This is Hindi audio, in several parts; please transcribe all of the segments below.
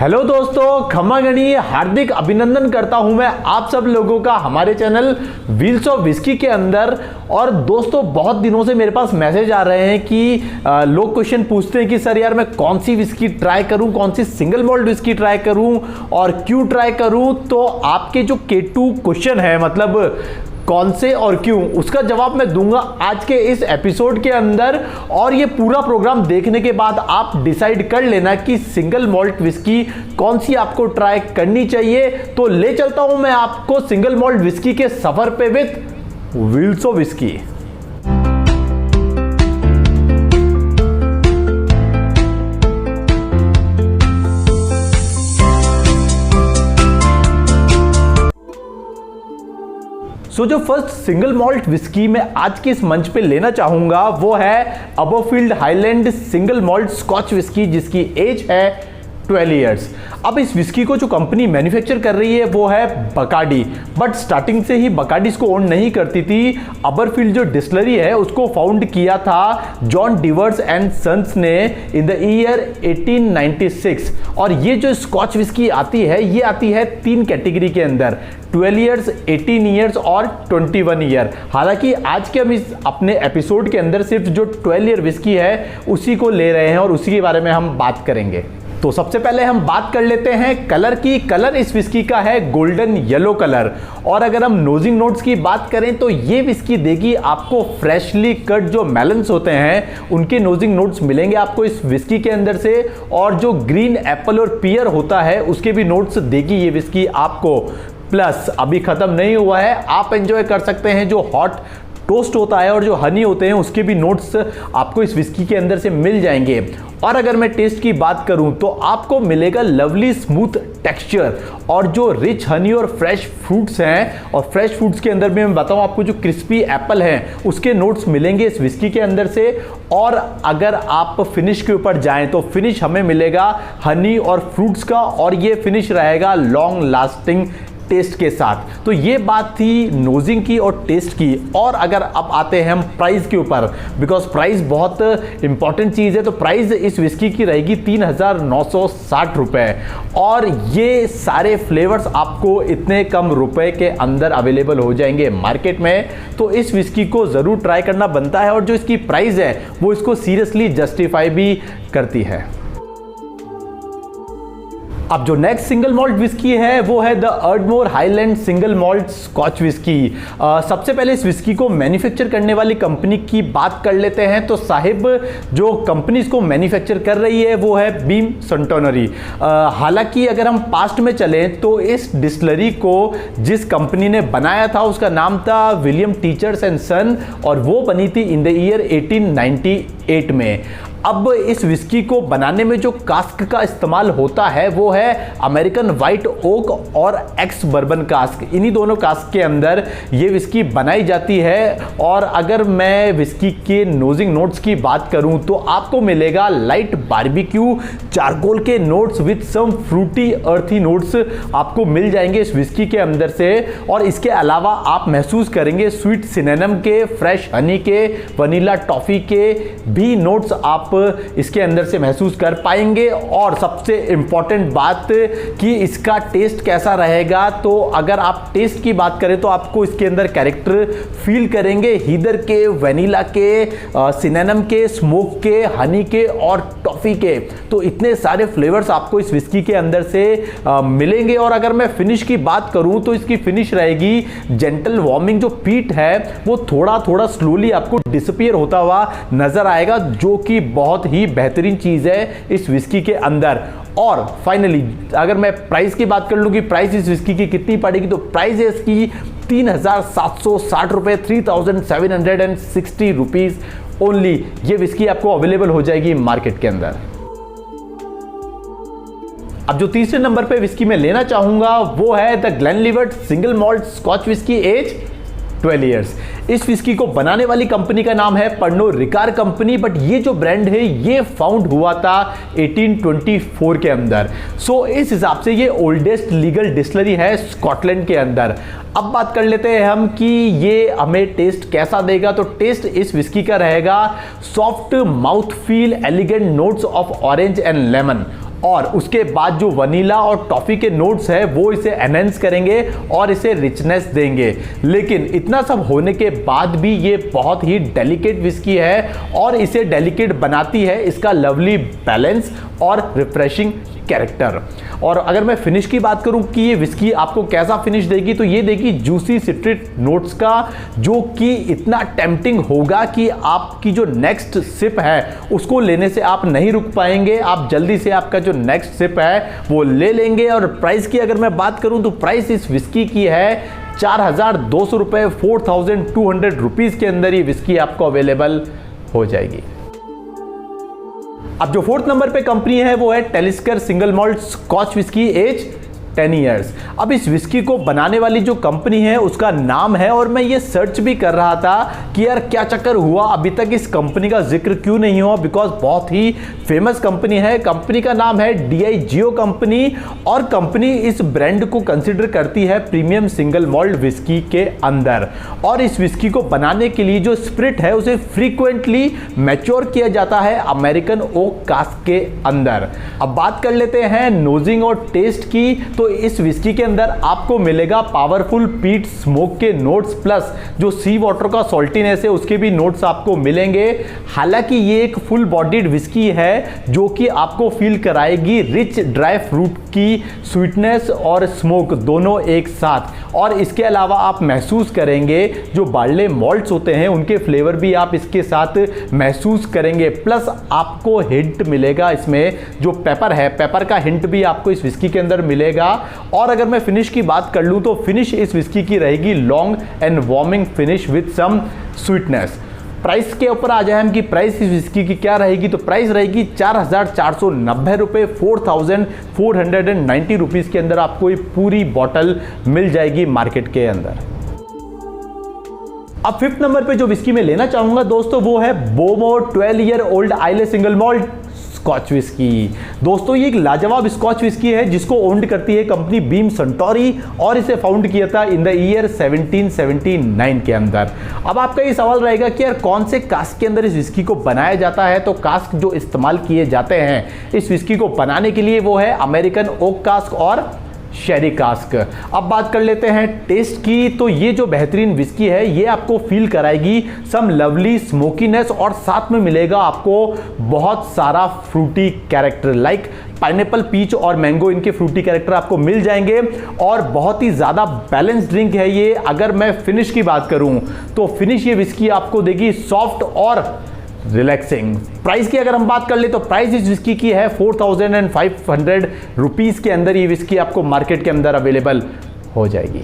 हेलो दोस्तों, खम्मा गणी हार्दिक अभिनंदन करता हूं मैं आप सब लोगों का हमारे चैनल व्हील्स ऑफ विस्की के अंदर। और दोस्तों, बहुत दिनों से मेरे पास मैसेज आ रहे हैं कि लोग क्वेश्चन पूछते हैं कि सर यार मैं कौन सी विस्की ट्राई करूं, कौन सी सिंगल मॉल्ट विस्की ट्राई करूं और क्यों ट्राई करूं। तो आपके जो K2 क्वेश्चन है, मतलब कौन से और क्यों, उसका जवाब मैं दूंगा आज के इस एपिसोड के अंदर। और ये पूरा प्रोग्राम देखने के बाद आप डिसाइड कर लेना कि सिंगल मॉल्ट विस्की कौन सी आपको ट्राई करनी चाहिए। तो ले चलता हूं मैं आपको सिंगल मॉल्ट विस्की के सफर पे विद व्हील्स ऑफ विस्की। जो फर्स्ट सिंगल मॉल्ट विस्की मैं आज के इस मंच पे लेना चाहूंगा वो है Aberfeldy Highland single malt Scotch whisky, जिसकी एज है 12 इयर्स। अब इस विस्की को जो कंपनी मैन्युफैक्चर कर रही है वो है बकार्डी, बट स्टार्टिंग से ही बकार्डी इसको ओन नहीं करती थी। अबरफील्ड जो डिस्टिलरी है उसको फाउंड किया था जॉन डिवर्स एंड सन्स ने इन द ईयर 1896। और ये जो स्कॉच विस्की आती है ये आती है 3 कैटेगरी के अंदर, 12 इयर्स, 18 इयर्स और 21 ईयर। हालांकि आज के हम इस अपने एपिसोड के अंदर सिर्फ जो 12 ईयर विस्की है उसी को ले रहे हैं और उसी के बारे में हम बात करेंगे। तो सबसे पहले हम बात कर लेते हैं कलर की। कलर इस विस्की का है गोल्डन येलो कलर। और अगर हम नोजिंग नोट्स की बात करें तो ये विस्की देगी आपको फ्रेशली कट जो मेलन्स होते हैं उनके नोजिंग नोट्स मिलेंगे आपको इस विस्की के अंदर से। और जो ग्रीन एप्पल और पियर होता है उसके भी नोट्स देगी ये विस्की आपको। प्लस अभी खत्म नहीं हुआ है, आप एंजॉय कर सकते हैं जो हॉट टोस्ट होता है और जो हनी होते हैं उसके भी नोट्स आपको इस विस्की के अंदर से मिल जाएंगे। और अगर मैं टेस्ट की बात करूं तो आपको मिलेगा लवली स्मूथ टेक्सचर और जो रिच हनी और फ्रेश फ्रूट्स हैं। और फ्रेश फ्रूट्स के अंदर भी मैं बताऊं आपको जो क्रिस्पी एप्पल हैं उसके नोट्स मिलेंगे इस विस्की के अंदर से। और अगर आप फिनिश के ऊपर जाएं तो फिनिश हमें मिलेगा हनी और फ्रूट्स का, और ये फिनिश रहेगा लॉन्ग लास्टिंग टेस्ट के साथ। तो ये बात थी नोजिंग की और टेस्ट की। और अगर अब आते हैं हम प्राइस के ऊपर, बिकॉज प्राइस बहुत इंपॉर्टेंट चीज़ है, तो प्राइस इस विस्की की रहेगी 3,960 रुपये। और ये सारे फ्लेवर्स आपको इतने कम रुपए के अंदर अवेलेबल हो जाएंगे मार्केट में। तो इस विस्की को ज़रूर ट्राई करना बनता है और जो इसकी प्राइस है वो इसको सीरियसली जस्टिफाई भी करती है। अब जो नेक्स्ट सिंगल मॉल्ट विस्की है वो है the Ardmore Highland single malt Scotch whisky. सबसे पहले इस विस्की को मैन्युफैक्चर करने वाली कंपनी की बात कर लेते हैं। तो साहिब जो कंपनी इसको मैन्युफैक्चर कर रही है वो है बीम संटोनरी। हालांकि अगर हम पास्ट में चलें तो इस डिस्टिलरी को जिस कंपनी ने बनाया था उसका नाम था विलियम टीचर्स एंड सन, और वो बनी थी इन द ईयर 1898 में। अब इस विस्की को बनाने में जो कास्क का इस्तेमाल होता है वो है अमेरिकन वाइट ओक और एक्स बर्बन कास्क। इन्हीं दोनों कास्क के अंदर ये विस्की बनाई जाती है। और अगर मैं विस्की के नोजिंग नोट्स की बात करूं तो आपको मिलेगा लाइट बारबेक्यू चारकोल के नोट्स विद सम फ्रूटी अर्थी नोट्स आपको मिल जाएंगे इस विस्की के अंदर से। और इसके अलावा आप महसूस करेंगे स्वीट सिनेनम के, फ्रेश हनी के, वनीला टॉफी के भी नोट्स आप इसके अंदर से महसूस कर पाएंगे। और सबसे इंपॉर्टेंट बात कि इसका टेस्ट कैसा रहेगा, तो अगर आप टेस्ट की बात करें तो आपको इसके अंदर कैरेक्टर फील करेंगे हीदर के, वनीला के, सिनेनम के, स्मोक के, हनी के और टॉफी के। तो इतने सारे फ्लेवर्स आपको इस विस्की के अंदर से मिलेंगे। और अगर मैं फिनिश की बात करूं तो इसकी फिनिश रहेगी जेंटल वार्मिंग। जो पीट है वो थोड़ा थोड़ा स्लोली आपको डिसअपीयर होता हुआ नजर आएगा, जो कि बहुत ही बेहतरीन चीज है इस विस्की के अंदर। और फाइनली अगर मैं प्राइस की बात कर लूं कि प्राइस इस विस्की की कितनी पड़ेगी, तो प्राइस है इसकी 3,760 रुपए, 3,760 रुपीज ओनली। ये विस्की आपको अवेलेबल हो जाएगी मार्केट के अंदर। अब जो तीसरे नंबर पे विस्की मैं लेना चाहूंगा वो है the Glenlivet single malt Scotch whisky, age 12 years. इस विस्की को बनाने वाली कंपनी का नाम है पर्नोड रिकार्ड कंपनी, बट ये जो ब्रांड है ये फाउंड हुआ था 1824 के अंदर। सो इस हिसाब से ये ओल्डेस्ट लीगल डिस्टिलरी है स्कॉटलैंड के अंदर। अब बात कर लेते हैं हम कि ये हमें टेस्ट कैसा देगा। तो टेस्ट इस विस्की का रहेगा soft mouth feel, elegant notes of orange and lemon. और उसके बाद जो वनीला और टॉफी के नोट्स है वो इसे एनहेंस करेंगे और इसे रिचनेस देंगे। लेकिन इतना सब होने के बाद भी ये बहुत ही डेलिकेट विस्की है और इसे डेलिकेट बनाती है इसका लवली बैलेंस और रिफ्रेशिंग कैरेक्टर। और अगर मैं फिनिश की बात करूं कि ये विस्की आपको कैसा फिनिश देगी, तो ये देगी जूसी सिट्रिक नोट्स का, जो कि इतना टेम्पटिंग होगा कि आपकी जो नेक्स्ट सिप है उसको लेने से आप नहीं रुक पाएंगे। आप जल्दी से आपका जो नेक्स्ट सिप है वो ले लेंगे। और प्राइस की अगर मैं बात करूं तो प्राइस इस विस्की की है 4,200 रुपए, 4,200 रुपीज के अंदर ये विस्की आपको अवेलेबल हो जाएगी। अब जो फोर्थ नंबर पे कंपनी है वो है Talisker single malt Scotch whisky, age 10 years. अब इस विस्की को बनाने वाली जो कंपनी है उसका नाम है, और मैं ये सर्च भी कर रहा था कि यार क्या चक्कर हुआ, अभी तक इस कंपनी का जिक्र क्यों नहीं हुआ, बिकॉज बहुत ही फेमस कंपनी है। कंपनी का नाम है डियाजिओ कंपनी, और कंपनी इस ब्रांड को कंसिडर करती है प्रीमियम सिंगल मॉल्ट विस्की के अंदर। और इस विस्की को बनाने के लिए जो स्पिरिट है उसे फ्रीक्वेंटली मैच्योर किया जाता है अमेरिकन ओक कास्क के अंदर। अब बात कर लेते हैं नोजिंग और टेस्ट की। तो इस विस्की के अंदर आपको मिलेगा पावरफुल पीट स्मोक के नोट्स, प्लस जो सी वाटर का सॉल्टीनेस है उसके भी नोट्स आपको मिलेंगे। हालांकि ये एक फुल बॉडीड विस्की है जो कि आपको फील कराएगी रिच ड्राई फ्रूट की स्वीटनेस और स्मोक दोनों एक साथ। और इसके अलावा आप महसूस करेंगे जो बार्ले मॉल्ट्स होते हैं उनके फ्लेवर भी आप इसके साथ महसूस करेंगे। प्लस आपको हिंट मिलेगा इसमें जो पेपर है, पेपर का हिंट भी आपको इस विस्की के अंदर मिलेगा। और अगर मैं फिनिश की बात कर लूं तो फिनिश इस विस्की की रहेगी long and warming finish with some sweetness. Price के ऊपर आ जाए हम कि प्राइस इस विस्की की क्या रहेगी, तो प्राइस रहेगी 4,490 रुपए, 4,490 रुपीज के अंदर आपको ये पूरी बॉटल मिल जाएगी मार्केट के अंदर। अब फिफ्थ नंबर पे जो विस्की मैं लेना चाहूंगा दोस्तों वो है बोमोर 12 ईयर ओल्ड आइले सिंगल मॉल्ट स्कॉच विस्की। दोस्तों ये एक लाजवाब स्कॉच विस्की है जिसको ओन्ड करती है कंपनी बीम संटोरी, और इसे फाउंड किया था इन द ईयर 1779 के अंदर। अब आपका ये सवाल रहेगा कि यार कौन से कास्क के अंदर इस विस्की को बनाया जाता है, तो कास्क जो इस्तेमाल किए जाते हैं इस विस्की को बनाने के लिए वो है अमेरिकन ओक कास्क और शेरी कास्क। अब बात कर लेते हैं टेस्ट की। तो ये जो बेहतरीन विस्की है ये आपको फील कराएगी सम लवली स्मोकीनेस, और साथ में मिलेगा आपको बहुत सारा fruity character, like pineapple, peach और मैंगो, इनके फ्रूटी कैरेक्टर आपको मिल जाएंगे। और बहुत ही ज़्यादा बैलेंस ड्रिंक है ये। अगर मैं फिनिश की बात करूं तो फिनिश ये विस्की आपको देगी सॉफ्ट और रिलैक्सिंग। प्राइस की अगर हम बात कर ले तो प्राइस इस विस्की की है 4,500 रुपीज के अंदर ये विस्की आपको मार्केट के अंदर अवेलेबल हो जाएगी।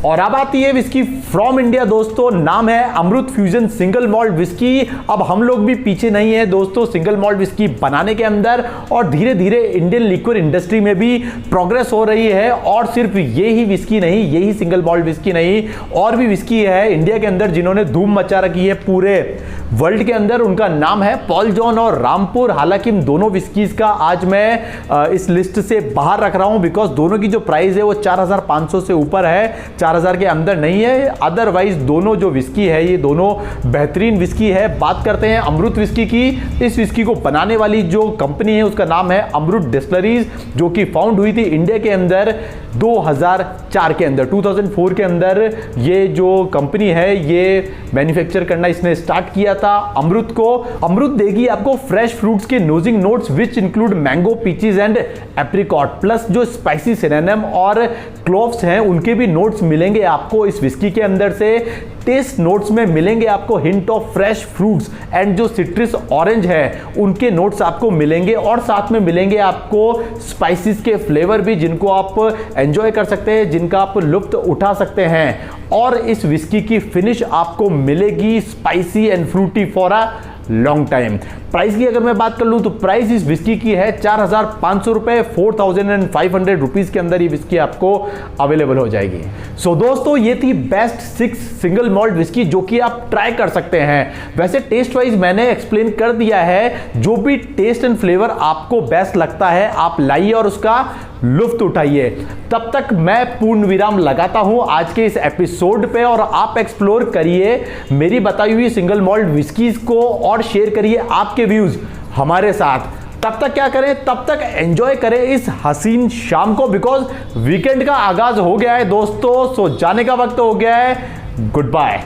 और अब आती है विस्की फ्रॉम इंडिया दोस्तों, नाम है अमृत फ्यूजन सिंगल मॉल्ट विस्की। अब हम लोग भी पीछे नहीं है दोस्तों सिंगल मॉल्ट विस्की बनाने के अंदर, और धीरे धीरे इंडियन लिक्विड इंडस्ट्री में भी प्रोग्रेस हो रही है। और सिर्फ ये ही विस्की नहीं, यही सिंगल मॉल्ट विस्की नहीं, और भी विस्की है इंडिया के अंदर जिन्होंने धूम मचा रखी है पूरे वर्ल्ड के अंदर। उनका नाम है पॉल जॉन और रामपुर। हालांकि इन दोनों विस्कीज का आज मैं इस लिस्ट से बाहर रख रहा हूं बिकॉज दोनों की जो प्राइस है वो 4,500 से ऊपर है, 4,000 के अंदर नहीं है। अदरवाइज दोनों जो विस्की है ये दोनों बेहतरीन विस्की है। बात करते हैं अमृत विस्की की। इस विस्की को बनाने वाली जो कंपनी है उसका नाम है अमृत डिस्टिलरीज, जो कि फाउंड हुई थी इंडिया के अंदर 2004 के अंदर, 2004 के अंदर ये जो कंपनी है ये मैन्युफैक्चर करना इसने स्टार्ट किया था। अमृत को अमृत देगी आपको फ्रेश फ्रूट्स के nosing notes which include mango, peaches and apricot, plus जो स्पाइसी सिनेमम और क्लोव्स हैं उनके भी नोट्स मिलेंगे आपको इस विस्की के अंदर से। टेस्ट नोट्स में मिलेंगे आपको hint of fresh fruits and जो सिट्रस ऑरेंज है उनके नोट्स आपको मिलेंगे, और साथ में मिलेंगे आपको स्पाइसेस के फ्लेवर भी जिनको आप एंजॉय कर सकते हैं, जिनका आप लुत्फ उठा सकते हैं। और इस विस्की की फिनिश आपको मिलेगी spicy and fruity for a long time. Price की अगर मैं बात कर लूं तो प्राइस इस विस्की की है 4,500 रुपए, 4,500 रुपीज के अंदर ये विस्की आपको अवेलेबल हो जाएगी। सो दोस्तों ये थी बेस्ट 6 सिंगल मॉल्ट विस्की जो कि आप ट्राई कर सकते हैं। वैसे टेस्ट वाइज मैंने एक्सप्लेन कर दिया है, जो भी टेस्ट एंड फ्लेवर आपको बेस्ट लगता है आप लाइए और उसका लुफ्त उठाइए। तब तक मैं पूर्ण विराम लगाता हूं आज के इस एपिसोड पे, और आप एक्सप्लोर करिए मेरी बताई हुई सिंगल मॉल्ट विस्कीज को और शेयर करिए आपके व्यूज हमारे साथ। तब तक क्या करें, तब तक एंजॉय करें इस हसीन शाम को, बिकॉज वीकेंड का आगाज हो गया है दोस्तों। सो जाने का वक्त हो गया है। Good bye.